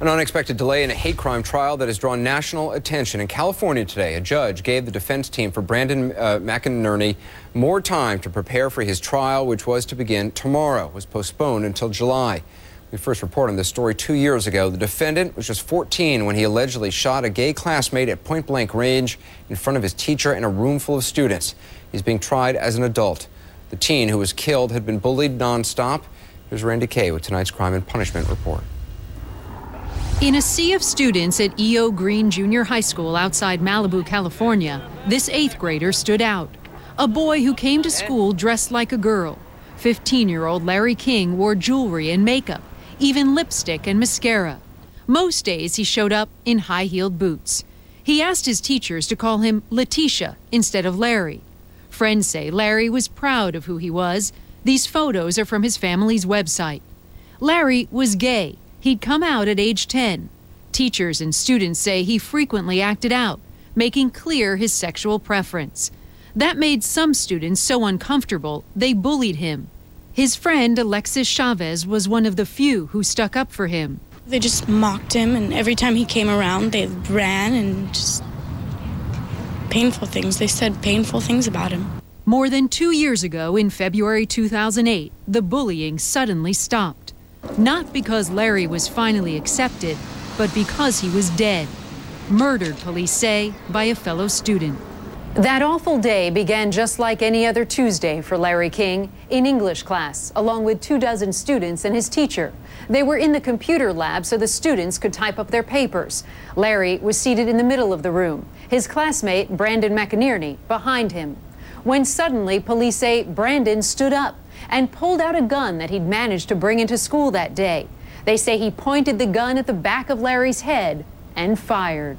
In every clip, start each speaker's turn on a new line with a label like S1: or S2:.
S1: An unexpected delay in a hate crime trial that has drawn national attention. In California today, a judge gave the defense team for Brandon McInerney more time to prepare for his trial, which was to begin tomorrow. It was postponed until July. We first reported on this story 2 years ago. The defendant was just 14 when he allegedly shot a gay classmate at point-blank range in front of his teacher in a room full of students. He's being tried as an adult. The teen who was killed had been bullied nonstop. Here's Randy Kay with tonight's Crime and Punishment Report.
S2: In a sea of students at E.O. Green Junior High School outside Malibu, California, this 8th grader stood out. A boy who came to school dressed like a girl. 15-year-old Larry King wore jewelry and makeup, even lipstick and mascara. Most days he showed up in high-heeled boots. He asked his teachers to call him Letitia instead of Larry. Friends say Larry was proud of who he was. These photos are from his family's website. Larry was gay. He'd come out at age 10. Teachers and students say he frequently acted out, making clear his sexual preference. That made some students so uncomfortable they bullied him. His friend Alexis Chavez was one of the few who stuck up for him.
S3: They just mocked him, and every time he came around, they ran and just painful things. They said painful things about him.
S2: More than 2 years ago, in February 2008, the bullying suddenly stopped. Not because Larry was finally accepted, but because he was dead. Murdered, police say, by a fellow student. That awful day began just like any other Tuesday for Larry King in English class, along with 24 students and his teacher. They were in the computer lab so the students could type up their papers. Larry was seated in the middle of the room, his classmate, Brandon McInerney, behind him. When suddenly, police say Brandon stood up and pulled out a gun that he'd managed to bring into school that day. They say he pointed the gun at the back of Larry's head and fired.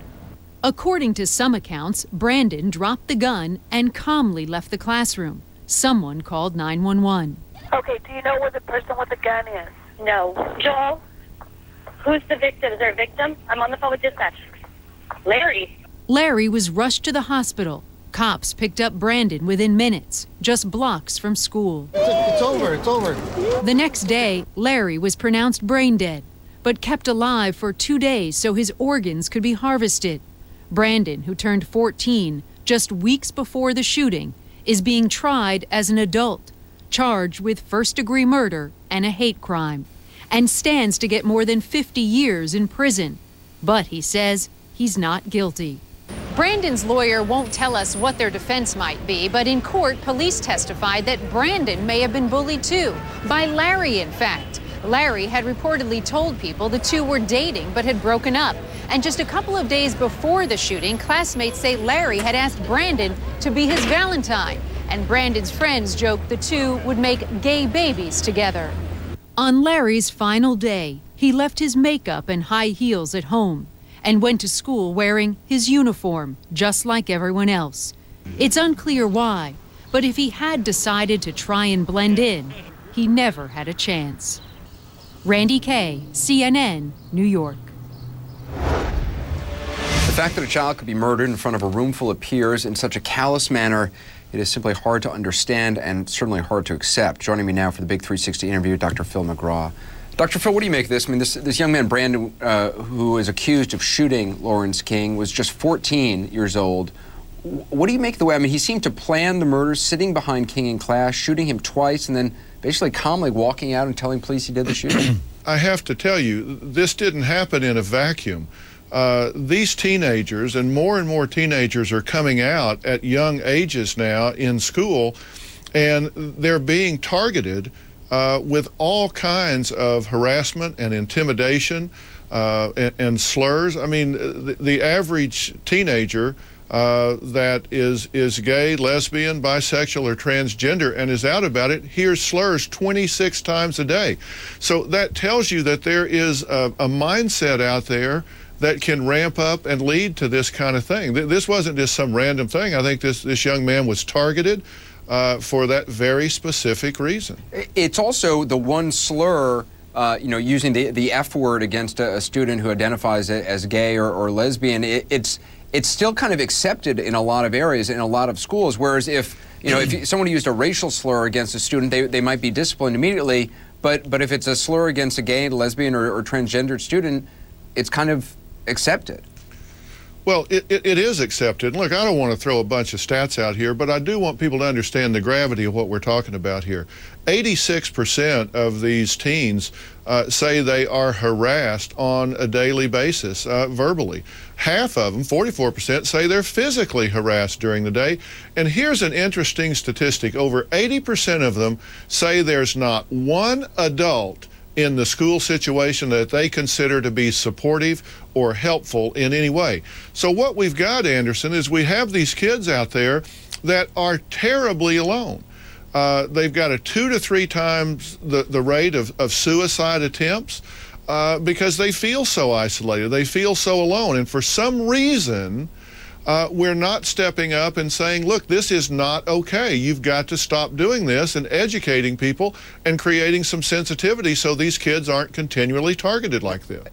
S2: According to some accounts, Brandon dropped the gun and calmly left the classroom. Someone called 911.
S4: Okay, do you know where the person with the gun is?
S5: No. Joel, who's the victim? Is there a victim? I'm on the phone with dispatch. Larry.
S2: Larry was rushed to the hospital. Cops picked up Brandon within minutes, just blocks from school.
S6: It's over.
S2: The next day, Larry was pronounced brain dead, but kept alive for 2 days so his organs could be harvested. Brandon, who turned 14 just weeks before the shooting, is being tried as an adult, charged with first-degree murder and a hate crime, and stands to get more than 50 years in prison. But he says he's not guilty. Brandon's lawyer won't tell us what their defense might be, but in court, police testified that Brandon may have been bullied too, by Larry, in fact. Larry had reportedly told people the two were dating but had broken up. And just a couple of days before the shooting, classmates say Larry had asked Brandon to be his Valentine. And Brandon's friends joked the two would make gay babies together. On Larry's final day, he left his makeup and high heels at home and went to school wearing his uniform, just like everyone else. It's unclear why, but if he had decided to try and blend in, he never had a chance. Randy Kay, CNN, New York.
S1: The fact that a child could be murdered in front of a room full of peers in such a callous manner, it is simply hard to understand and certainly hard to accept. Joining me now for the Big 360 interview, Dr. Phil McGraw. Dr. Phil, what do you make of this? I mean, this young man, Brandon, who is accused of shooting Lawrence King, was just 14 years old. What do you make of the way? I mean, he seemed to plan the murder, sitting behind King in class, shooting him twice, and then basically calmly walking out and telling police he did the shooting.
S6: I have to tell you, this didn't happen in a vacuum. These teenagers, and more teenagers are coming out at young ages now in school, and they're being targeted with all kinds of harassment and intimidation and slurs. I mean, the average teenager that is gay, lesbian, bisexual, or transgender and is out about it hears slurs 26 times a day. So that tells you that there is a mindset out there that can ramp up and lead to this kind of thing. This wasn't just some random thing. I think this young man was targeted for that very specific reason.
S1: It's also the one slur, using the F word against a student who identifies as gay or lesbian. It's still kind of accepted in a lot of areas, in a lot of schools, whereas if someone used a racial slur against a student, they might be disciplined immediately, but if it's a slur against a gay, lesbian, or transgendered student, it's kind of accepted.
S6: Well, it is accepted. Look, I don't want to throw a bunch of stats out here, but I do want people to understand the gravity of what we're talking about here. 86% of these teens say they are harassed on a daily basis verbally. Half of them, 44%, say they're physically harassed during the day. And here's an interesting statistic. Over 80% of them say there's not one adult in the school situation that they consider to be supportive or helpful in any way. So what we've got, Anderson, is we have these kids out there that are terribly alone. They've got a 2 to 3 times the rate of suicide attempts because they feel so isolated, they feel so alone, and for some reason we're not stepping up and saying, look, this is not okay. You've got to stop doing this, and educating people and creating some sensitivity so these kids aren't continually targeted like this.